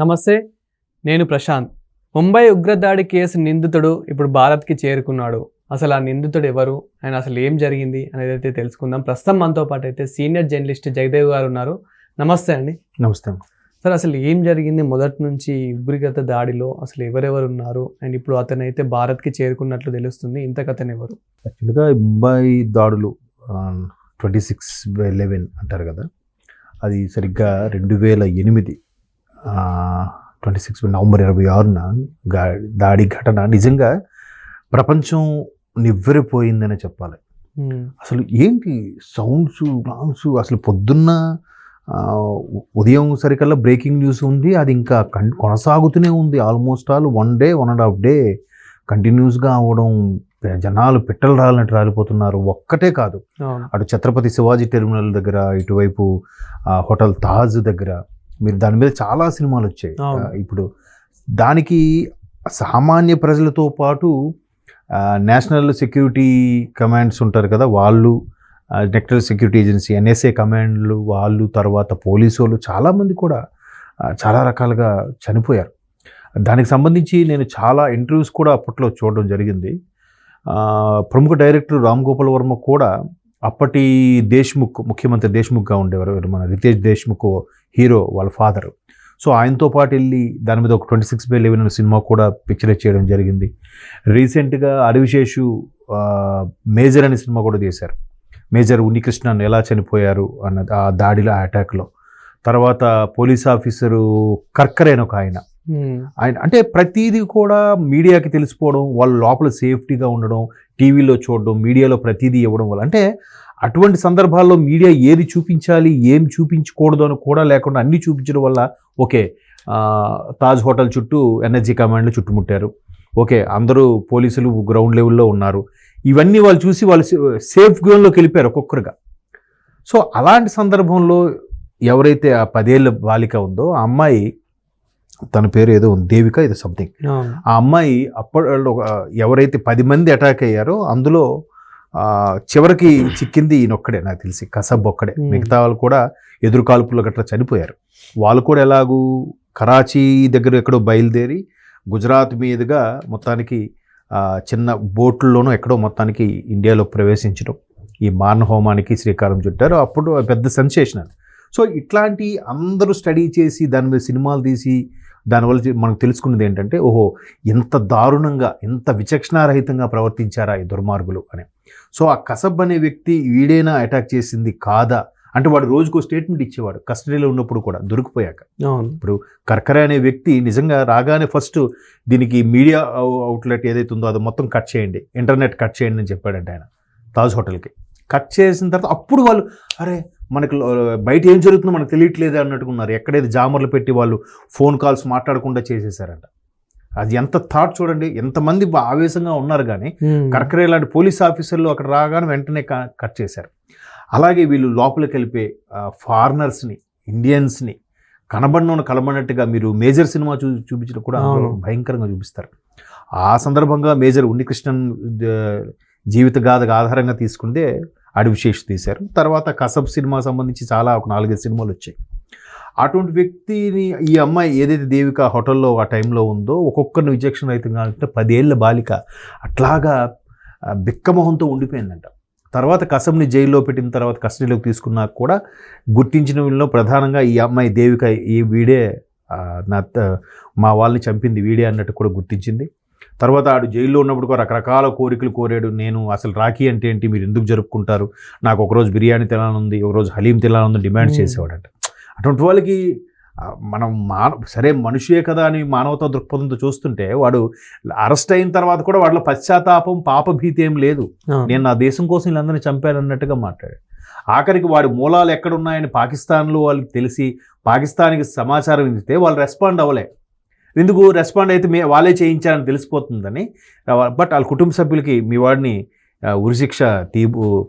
నమస్తే, నేను ప్రశాంత్. ముంబై ఉగ్రదాడి కేసు నిందితుడు ఇప్పుడు భారత్కి చేరుకున్నాడు. అసలు ఆ నిందితుడు ఎవరు, ఆయన అసలు ఏం జరిగింది అనేది అయితే తెలుసుకుందాం. ప్రస్తుతం మనతో పాటు అయితే సీనియర్ జర్నలిస్ట్ జగదేవ్ గారు ఉన్నారు. నమస్తే అండి. నమస్తే సార్, అసలు ఏం జరిగింది మొదటి నుంచి ఉగ్రత దాడిలో? అసలు ఎవరెవరు ఉన్నారు అండ్ ఇప్పుడు అతను అయితే భారత్కి చేరుకున్నట్లు తెలుస్తుంది. ఇంతకు అతను ఎవరు? యాక్చువల్గా ముంబై దాడులు 26/11 అంటారు కదా, అది సరిగ్గా 2008 నవంబర్ 26న దాడి ఘటన నిజంగా ప్రపంచం నివ్వెరపోయిందనే చెప్పాలి. అసలు ఏంటి సౌండ్స్ అసలు పొద్దున్న ఉదయం సరికల్లా బ్రేకింగ్ న్యూస్ ఉంది, అది ఇంకా కొనసాగుతూనే ఉంది. ఆల్మోస్ట్ ఆల్ 1 day 1.5 day కంటిన్యూస్గా అవ్వడం, జనాలు పిట్టలు రాలినట్టు రాలిపోతున్నారు. ఒక్కటే కాదు, అటు ఛత్రపతి శివాజీ టెర్మినల్ దగ్గర, ఇటువైపు హోటల్ తాజ్ దగ్గర, మీరు దాని మీద చాలా సినిమాలు వచ్చాయి. ఇప్పుడు దానికి సామాన్య ప్రజలతో పాటు నేషనల్ సెక్యూరిటీ కమాండ్స్ ఉంటారు కదా, వాళ్ళు, నేషనల్ సెక్యూరిటీ ఏజెన్సీ NSA కమాండ్లు వాళ్ళు, తర్వాత పోలీసు వాళ్ళు, చాలామంది కూడా చాలా రకాలుగా చనిపోయారు. దానికి సంబంధించి నేను చాలా ఇంటర్వ్యూస్ కూడా అప్పట్లో చూడడం జరిగింది. ప్రముఖ డైరెక్టర్ రామ్ గోపాల్ వర్మ కూడా, అప్పటి ముఖ్యమంత్రి దేశ్ముఖ్గా ఉండేవారు, మన రితేష్ దేశ్ముఖ్ హీరో వాళ్ళ ఫాదర్. సో ఆయనతో పాటు వెళ్ళి దాని మీద ఒక 26/11 అనే సినిమా కూడా పిక్చరైజ్ చేయడం జరిగింది. రీసెంట్గా అరివిశేషు మేజర్ అనే సినిమా కూడా తీశారు. మేజర్ ఉన్నికృష్ణన్ ఎలా చనిపోయారు అన్నది ఆ దాడిలో, ఆ అటాక్లో. తర్వాత పోలీస్ ఆఫీసరు కర్కర్ అయిన ఒక ఆయన అంటే ప్రతిదీ కూడా మీడియాకి తెలిసిపోవడం, వాళ్ళ లోపల సేఫ్టీగా ఉండడం, టీవీలో చూడడం, మీడియాలో ప్రతిదీ ఇవ్వడం వల్ల, అంటే అటువంటి సందర్భాల్లో మీడియా ఏది చూపించాలి, ఏం చూపించకూడదు అని కూడా లేకుండా అన్నీ చూపించడం వల్ల, ఓకే తాజ్ హోటల్ చుట్టూ NSA కమాండ్లు చుట్టుముట్టారు, ఓకే అందరూ పోలీసులు గ్రౌండ్ లెవెల్లో ఉన్నారు, ఇవన్నీ వాళ్ళు చూసి వాళ్ళు సేఫ్ జోన్లోకి వెళ్ళిపోయారు ఒక్కొక్కరుగా. సో అలాంటి సందర్భంలో ఎవరైతే ఆ 10 ఏళ్ళ బాలిక ఉందో, ఆ అమ్మాయి, తన పేరు ఏదో ఉంది, దేవిక ఏదో సంథింగ్, ఆ అమ్మాయి అప్పట్లో ఎవరైతే 10 మంది అటాక్ అయ్యారో అందులో చివరికి చిక్కింది ఈయనొక్కడే, నాకు తెలిసి కసబ్ ఒక్కడే. మిగతా వాళ్ళు కూడా ఎదురు కాల్పుల్లో గట్రా చనిపోయారు. వాళ్ళు కూడా ఎలాగూ కరాచీ దగ్గర ఎక్కడో బయలుదేరి గుజరాత్ మీదుగా మొత్తానికి చిన్న బోట్లలోనూ ఎక్కడో మొత్తానికి ఇండియాలో ప్రవేశించడం, ఈ మారణ హోమానికి శ్రీకారం చుట్టారు. అప్పుడు పెద్ద సెన్సేషన్. సో ఇట్లాంటి అందరూ స్టడీ చేసి దాని మీద సినిమాలు తీసి దానివల్ల మనకు తెలుసుకున్నది ఏంటంటే, ఓహో ఎంత దారుణంగా, ఎంత విచక్షణారహితంగా ప్రవర్తించారా ఈ దుర్మార్గులు అని. సో ఆ కసబ్ అనే వ్యక్తి వీడైనా అటాక్ చేసింది కాదా అంటే, వాడు రోజుకో స్టేట్మెంట్ ఇచ్చేవాడు కస్టడీలో ఉన్నప్పుడు కూడా, దొరికిపోయాక. ఇప్పుడు కర్కరే అనే వ్యక్తి నిజంగా రాగానే ఫస్ట్ దీనికి మీడియా అవుట్లెట్ ఏదైతే ఉందో అది మొత్తం కట్ చేయండి, ఇంటర్నెట్ కట్ చేయండి అని చెప్పాడంటే ఆయన తాజ్ హోటల్కి. కట్ చేసిన తర్వాత అప్పుడు వాళ్ళు, అరే మనకు బయట ఏం జరుగుతుందో మనకు తెలియట్లేదు అన్నట్టుకున్నారు. ఎక్కడైతే జామర్లు పెట్టి వాళ్ళు ఫోన్ కాల్స్ మాట్లాడకుండా చేసేసారంట. అది ఎంత థాట్ చూడండి, ఎంతమంది ఆవేశంగా ఉన్నారు. కానీ కర్కరే లాంటి పోలీస్ ఆఫీసర్లు అక్కడ రాగానే వెంటనే కట్ చేశారు. అలాగే వీళ్ళు లోపలికి వెళ్ళిపోయి ఫారినర్స్ని, ఇండియన్స్ని కలబడినట్టుగా మీరు మేజర్ సినిమా చూపించడం కూడా భయంకరంగా చూపిస్తారు. ఆ సందర్భంగా మేజర్ ఉన్నికృష్ణన్ జీవిత గాథకు ఆధారంగా తీసుకుంటే అడివిశేష్ తీశారు. తర్వాత కసబ్ సినిమా సంబంధించి చాలా ఒక 4-5 సినిమాలు వచ్చాయి. అటువంటి వ్యక్తిని ఈ అమ్మాయి ఏదైతే దేవిక హోటల్లో ఆ టైంలో ఉందో, ఒక్కొక్కరిని విచక్షణ రహితంగా అంటే 10 ఏళ్ళ బాలిక అట్లాగా బిక్కమొహంతో ఉండిపోయిందంట. తర్వాత కసబ్ని జైల్లో పెట్టిన తర్వాత కస్టడీలోకి తీసుకున్నాక కూడా గుర్తించిన వీళ్ళలో ప్రధానంగా ఈ అమ్మాయి దేవిక, ఈ వీడే మా వాళ్ళని చంపింది వీడే అన్నట్టు కూడా గుర్తించింది. తర్వాత ఆడు జైల్లో ఉన్నప్పుడు కూడా రకరకాల కోరికలు కోరాడు. నేను అసలు రాఖీ అంటే ఏంటి, మీరు ఎందుకు జరుపుకుంటారు, నాకు ఒకరోజు బిర్యానీ తినాలనుంది, ఒకరోజు హలీం తినాలనుంది డిమాండ్ చేసేవాడంట. అటువంటి వాళ్ళకి మనం సరే మనిషే కదా అని మానవతా దృక్పథంతో చూస్తుంటే, వాడు అరెస్ట్ అయిన తర్వాత కూడా వాడిలో పశ్చాత్తాపం, పాపభీతి ఏం లేదు. నేను నా దేశం కోసం వీళ్ళందరినీ చంపానన్నట్టుగా మాట్లాడాడు. ఆఖరికి వాడి మూలాలు ఎక్కడున్నాయని పాకిస్తాన్లో వాళ్ళకి తెలిసి పాకిస్తాన్కి సమాచారం ఇస్తే వాళ్ళు రెస్పాండ్ అవ్వలే. ఎందుకు రెస్పాండ్ అయితే వాళ్ళే చేయించారని తెలిసిపోతుందని. బట్ వాళ్ళ కుటుంబ సభ్యులకి మీ వాడిని ఉరిశిక్ష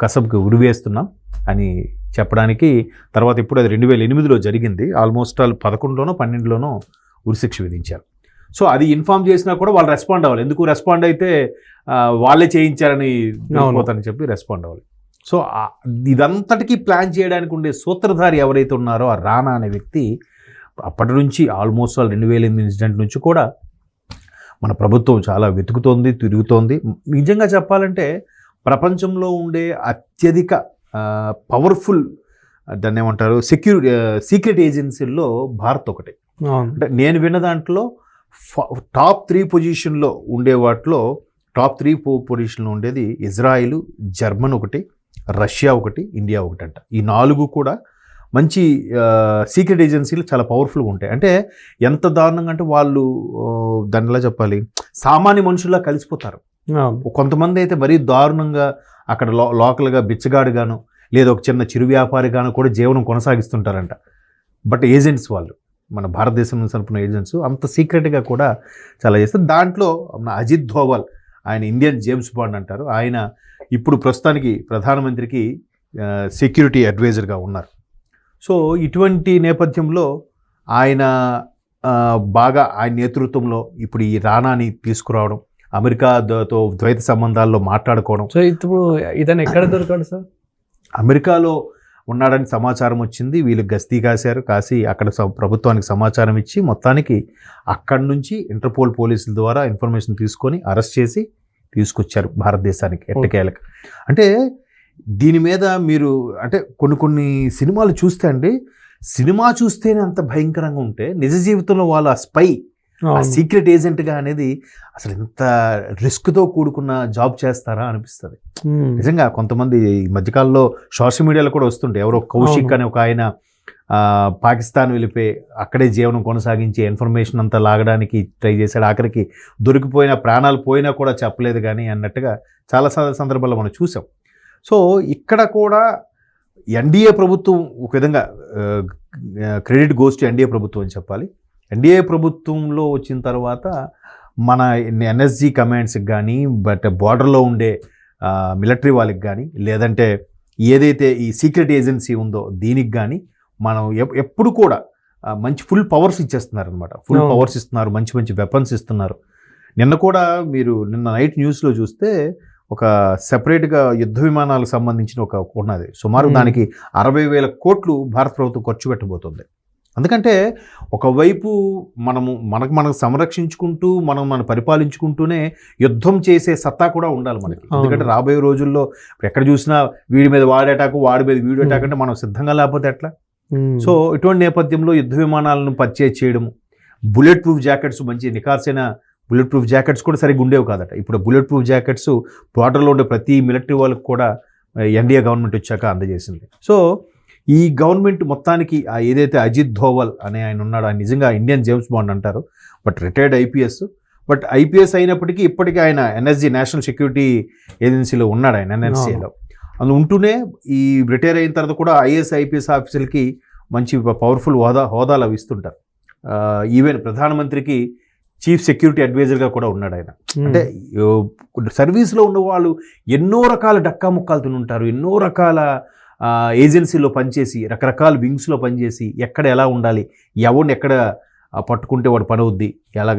కసబ్కి ఉరివేస్తున్నాం అని చెప్పడానికి, తర్వాత ఇప్పుడు అది 2008లో జరిగింది. ఆల్మోస్ట్ వాళ్ళు 11లోనో 12లోనో ఉరిశిక్ష విధించారు. సో అది ఇన్ఫార్మ్ చేసినా కూడా వాళ్ళు రెస్పాండ్ అవ్వాలి. ఎందుకు రెస్పాండ్ అయితే వాళ్ళే చేయించారని పోతారని చెప్పి రెస్పాండ్ అవ్వాలి. సో ఇదంతటికీ ప్లాన్ చేయడానికి ఉండే సూత్రధారి ఎవరైతే ఉన్నారో, ఆ రానా అనే వ్యక్తి అప్పటి నుంచి ఆల్మోస్ట్ 2008 ఇన్సిడెంట్ నుంచి కూడా మన ప్రభుత్వం చాలా వెతుకుతోంది, తిరుగుతోంది. నిజంగా చెప్పాలంటే ప్రపంచంలో ఉండే అత్యధిక పవర్ఫుల్ దాన్ని ఏమంటారు సీక్రెట్ ఏజెన్సీల్లో భారత్ ఒకటి. అంటే నేను విన్న దాంట్లో టాప్ 3 పొజిషన్లో ఉండే వాటిలో టాప్ 3 పొజిషన్లో ఉండేది ఇజ్రాయిల్, జర్మన్ ఒకటి, రష్యా ఒకటి, ఇండియా ఒకటి అంట. ఈ 4 కూడా మంచి సీక్రెట్ ఏజెన్సీలు చాలా పవర్ఫుల్గా ఉంటాయి. అంటే ఎంత దారుణంగా అంటే వాళ్ళు దాన్ని ఎలా చెప్పాలి, సామాన్య మనుషుల్లా కలిసిపోతారు. కొంతమంది అయితే మరీ దారుణంగా అక్కడ లోకల్గా బిచ్చగాడుగాను లేదా ఒక చిన్న చిరు వ్యాపారిగాను కూడా జీవనం కొనసాగిస్తుంటారంట. బట్ ఏజెంట్స్ వాళ్ళు, మన భారతదేశం నుంచి అనుకున్న ఏజెంట్స్ అంత సీక్రెట్గా కూడా చాలా చేస్తారు. దాంట్లో అజిత్ ధోవల్, ఆయన ఇండియన్ జేమ్స్ బాండ్ అంటారు. ఆయన ఇప్పుడు ప్రస్తుతానికి ప్రధానమంత్రికి సెక్యూరిటీ అడ్వైజర్గా ఉన్నారు. సో ఇటువంటి నేపథ్యంలో ఆయన ఆయన నేతృత్వంలో ఇప్పుడు ఈ రానాని తీసుకురావడం, అమెరికాతో ద్వైత సంబంధాల్లో మాట్లాడుకోవడం. సో ఇప్పుడు ఇతను ఎక్కడ దొరికాడు సార్? అమెరికాలో ఉన్నాడని సమాచారం వచ్చింది. వీళ్ళు గస్తీ కాసి అక్కడ ప్రభుత్వానికి సమాచారం ఇచ్చి మొత్తానికి అక్కడి నుంచి ఇంటర్పోల్ పోలీసుల ద్వారా ఇన్ఫర్మేషన్ తీసుకొని అరెస్ట్ చేసి తీసుకొచ్చారు భారతదేశానికి ఎట్టకేలకు. అంటే దీని మీద మీరు అంటే కొన్ని సినిమాలు చూస్తే అండి, సినిమా చూస్తేనే అంత భయంకరంగా ఉంటే నిజ జీవితంలో వాళ్ళు ఆ స్పై, ఆ సీక్రెట్ ఏజెంట్గా అనేది అసలు ఎంత రిస్క్తో కూడుకున్న జాబ్ చేస్తారా అనిపిస్తుంది నిజంగా. కొంతమంది ఈ మధ్యకాలంలో సోషల్ మీడియాలో కూడా వస్తుంటాయి. ఎవరో కౌశిక్ అనే ఒక ఆయన పాకిస్తాన్ వెళ్ళిపోయి అక్కడే జీవనం కొనసాగించి ఇన్ఫర్మేషన్ అంతా లాగడానికి ట్రై చేశాడు. ఆఖరికి దొరికిపోయిన ప్రాణాలు పోయినా కూడా చెప్పలేదు కానీ అన్నట్టుగా చాలా సందర్భాల్లో మనం చూసాం. సో ఇక్కడ కూడా ఎన్డీఏ ప్రభుత్వం ఒక విధంగా క్రెడిట్ గోస్ టు ఎన్డీఏ ప్రభుత్వం అని చెప్పాలి. ఎన్డీఏ ప్రభుత్వంలో వచ్చిన తర్వాత మన ఎన్ఎస్జీ కమాండ్స్కి కానీ, బట్ బార్డర్లో ఉండే మిలిటరీ వాళ్ళకి కానీ, లేదంటే ఏదైతే ఈ సీక్రెట్ ఏజెన్సీ ఉందో దీనికి కానీ మనం ఎప్పుడు కూడా మంచి ఫుల్ పవర్స్ ఇచ్చేస్తున్నారు అనమాట. ఫుల్ పవర్స్ ఇస్తున్నారు, మంచి మంచి వెపన్స్ ఇస్తున్నారు. నిన్న నైట్ న్యూస్లో చూస్తే ఒక సెపరేట్గా యుద్ధ విమానాలకు సంబంధించిన ఒక ఉన్నది. సుమారు దానికి 60,000 కోట్లు భారత ప్రభుత్వం ఖర్చు పెట్టబోతుంది. ఎందుకంటే ఒకవైపు మనకు సంరక్షించుకుంటూ మనం పరిపాలించుకుంటూనే యుద్ధం చేసే సత్తా కూడా ఉండాలి మనకి. ఎందుకంటే రాబోయే రోజుల్లో ఎక్కడ చూసినా వీడి మీద వాడి అటాక్, వాడి మీద వీడి అటాక్ అంటే మనం సిద్ధంగా లేకపోతే ఎట్లా? సో ఇటువంటి నేపథ్యంలో యుద్ధ విమానాలను పర్చేజ్ చేయడము, బుల్లెట్ ప్రూఫ్ జాకెట్స్, మంచి నికార్సైన బుల్లెట్ ప్రూఫ్ జాకెట్స్ కూడా సరిగ్గా ఉండేవి కాదట. ఇప్పుడు బుల్లెట్ ప్రూఫ్ జాకెట్స్ బార్డర్లో ఉండే ప్రతి మిలిటరీ వాళ్ళకి కూడా ఎన్డీఏ గవర్నమెంట్ వచ్చాక అందజేసింది. సో ఈ గవర్నమెంట్ మొత్తానికి ఏదైతే అజిత్ ధోవల్ అనే ఆయన ఉన్నాడో, ఆయన నిజంగా ఇండియన్ జేమ్స్ బాండ్ అంటారు, but retired IPS. But IPS అయినప్పటికీ ఇప్పటికీ ఆయన ఎన్ఎస్జీ నేషనల్ సెక్యూరిటీ ఏజెన్సీలో ఉన్నాడు. ఆయన ఎన్ఎస్సీలో అందులో ఉంటూనే ఈ రిటైర్ అయిన తర్వాత కూడా ఐఏఎస్ ఐపీఎస్ ఆఫీసర్లకి మంచి పవర్ఫుల్ హోదాలు అవి ఇస్తుంటారు. ఈవెన్ ప్రధానమంత్రికి చీఫ్ సెక్యూరిటీ అడ్వైజర్గా కూడా ఉన్నాడు ఆయన. అంటే సర్వీస్లో ఉన్న వాళ్ళు ఎన్నో రకాల డక్కా ముక్కాలు తినుంటారు, ఎన్నో రకాల ఏజెన్సీలో పనిచేసి, రకరకాల వింగ్స్లో పనిచేసి, ఎక్కడ ఎలా ఉండాలి, ఎవరిని ఎక్కడ పట్టుకుంటే వాడు పని అవుద్ది,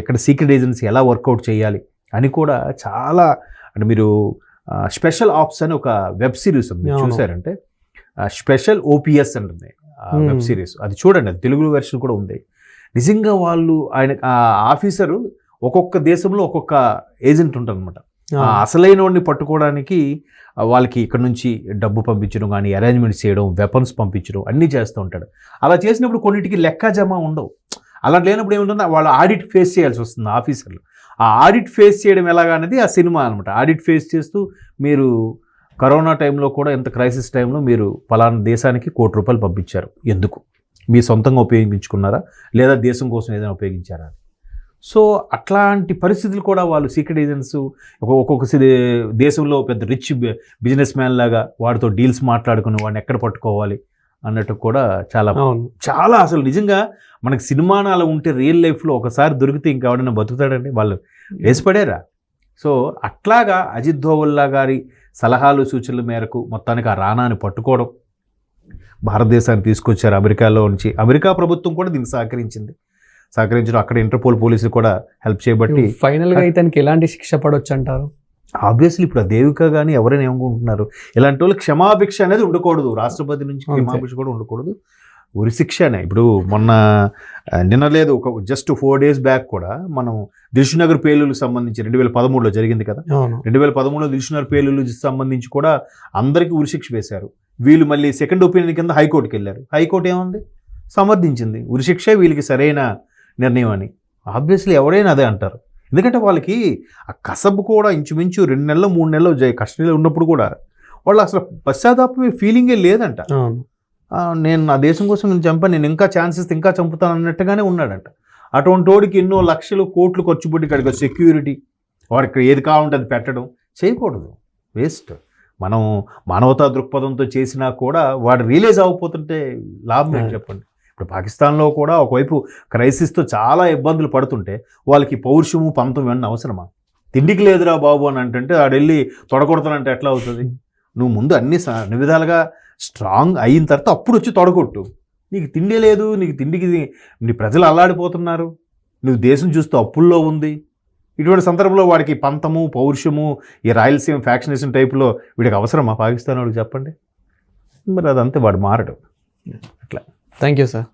ఎక్కడ సీక్రెట్ ఏజెన్సీ ఎలా వర్కౌట్ చేయాలి అని కూడా చాలా. అంటే మీరు స్పెషల్ ఆప్స్ అని ఒక వెబ్ సిరీస్ ఉంది, మీరు చూసారంటే స్పెషల్ ఓపీఎస్ అంటుంది వెబ్ సిరీస్. అది చూడండి, అది తెలుగు వెర్షన్ కూడా ఉంది. నిజంగా వాళ్ళు ఆ ఆఫీసరు ఒక్కొక్క దేశంలో ఒక్కొక్క ఏజెంట్ ఉంటారు అనమాట. అసలైన వాడిని పట్టుకోవడానికి వాళ్ళకి ఇక్కడ నుంచి డబ్బు పంపించడం కానీ, అరేంజ్మెంట్స్ చేయడం, వెపన్స్ పంపించడం అన్నీ చేస్తూ ఉంటాడు. అలా చేసినప్పుడు కొన్నిటికి లెక్క జమ ఉండవు. అలా లేనప్పుడు ఏముంటుందో వాళ్ళు ఆడిట్ ఫేస్ చేయాల్సి వస్తుంది ఆఫీసర్లు. ఆ ఆడిట్ ఫేస్ చేయడం ఎలాగనేది ఆ సినిమా అనమాట. ఆడిట్ ఫేస్ చేస్తూ మీరు కరోనా టైంలో కూడా, ఎంత క్రైసిస్ టైంలో మీరు పలానా దేశానికి ₹1,00,00,000 పంపించారు, ఎందుకు? మీ సొంతంగా ఉపయోగించుకున్నారా లేదా దేశం కోసం ఏదైనా ఉపయోగించారా? సో అట్లాంటి పరిస్థితులు కూడా వాళ్ళు సీక్రెట్ ఏజెంట్స్ ఒక్కొక్క దేశంలో పెద్ద రిచ్ బిజినెస్ మ్యాన్ లాగా వాడితో డీల్స్ మాట్లాడుకుని వాడిని ఎక్కడ పట్టుకోవాలి అన్నట్టు కూడా చాలా అసలు నిజంగా మనకి సినిమాను అలా ఉంటే రియల్ లైఫ్లో ఒకసారి దొరికితే ఇంకా ఎవడైనా బతుకుతాడండి, వాళ్ళు వేసిపడారా. సో అట్లాగా అజిత్ ధోవల్లా గారి సలహాలు సూచనల మేరకు మొత్తానికి ఆ రానాని పట్టుకోవడం, భారతదేశాన్ని తీసుకొచ్చారు అమెరికాలో నుంచి. అమెరికా ప్రభుత్వం కూడా దీనికి సహకరించడం, అక్కడ ఇంటర్పోల్ పోలీసులు కూడా హెల్ప్ చేయబట్టి ఫైనల్గా ఇతనికి ఎలాంటి శిక్ష పడవచ్చు అంటారు? ఆబ్వియస్లీ ఇప్పుడు ఆ దేవిక కానీ ఎవరైనా ఏమనుకుంటున్నారు, ఇలాంటి వాళ్ళు క్షమాభిక్ష అనేది ఉండకూడదు, రాష్ట్రపతి నుంచి క్షమాభిక్ష కూడా ఉండకూడదు. ఉరిశిక్షనే. ఇప్పుడు మొన్న నిన్న లేదు, ఒక జస్ట్ 4 days బ్యాక్ కూడా మనం దిల్సుఖ్నగర్ పేలులకు సంబంధించి 2013లో జరిగింది కదా. అవును 2013లో దిల్సుఖ్నగర్ పేలులకు సంబంధించి కూడా అందరికీ ఉరిశిక్ష వేశారు. వీళ్ళు మళ్ళీ సెకండ్ ఒపీనియన్ కింద హైకోర్టుకి వెళ్ళారు. హైకోర్టు ఏముంది, సమర్థించింది ఉరిశిక్షే వీళ్ళకి సరైన నిర్ణయం అని. ఆబ్వియస్లీ ఎవరైనా అదే అంటారు. ఎందుకంటే వాళ్ళకి ఆ కసబు కూడా ఇంచుమించు 2 నెలలు 3 నెలలు కస్టడీలో ఉన్నప్పుడు కూడా వాళ్ళు అసలు పశ్చాత్తాపమే ఫీలింగే లేదంట. అవును నేను నా దేశం కోసం నేను చంపాను, నేను ఇంకా ఛాన్సెస్ ఇంకా చంపుతాను అన్నట్టుగానే ఉన్నాడంట. అటువంటి వాడికి ఎన్నో లక్షలు కోట్లు ఖర్చు పెట్టి కడిగా సెక్యూరిటీ, వాడికి ఏది కావాలంటే అది పెట్టడం చేయకూడదు, వేస్ట్. మనం మానవతా దృక్పథంతో చేసినా కూడా వాడు రియలైజ్ అవ్వకపోతుంటే లాభం ఏంటి చెప్పండి. ఇప్పుడు పాకిస్తాన్లో కూడా ఒకవైపు క్రైసిస్తో చాలా ఇబ్బందులు పడుతుంటే వాళ్ళకి పౌరుషము పంతం ఇవన్నీ అవసరమా? తిండికి లేదురా బాబు అని అంటే ఆడెళ్ళి తొడగొడతానంటే ఎట్లా అవుతుంది? నువ్వు ముందు అన్ని విధాలుగా స్ట్రాంగ్ అయిన తర్వాత అప్పుడు వచ్చి తొడగొట్టు. నీకు తిండి లేదు, నీకు తిండికి నీ ప్రజలు అల్లాడిపోతున్నారు, నువ్వు దేశం చూస్తూ అప్పుల్లో ఉంది. ఇటువంటి సందర్భంలో వాడికి పంతము పౌరుషము ఈ రాయలసీమ ఫ్యాక్షనేషన్ టైపులో వీడికి అవసరమా పాకిస్తాన్ వాడికి చెప్పండి? మరి అదంతే, వాడు మారడు అట్లా. Thank you sir.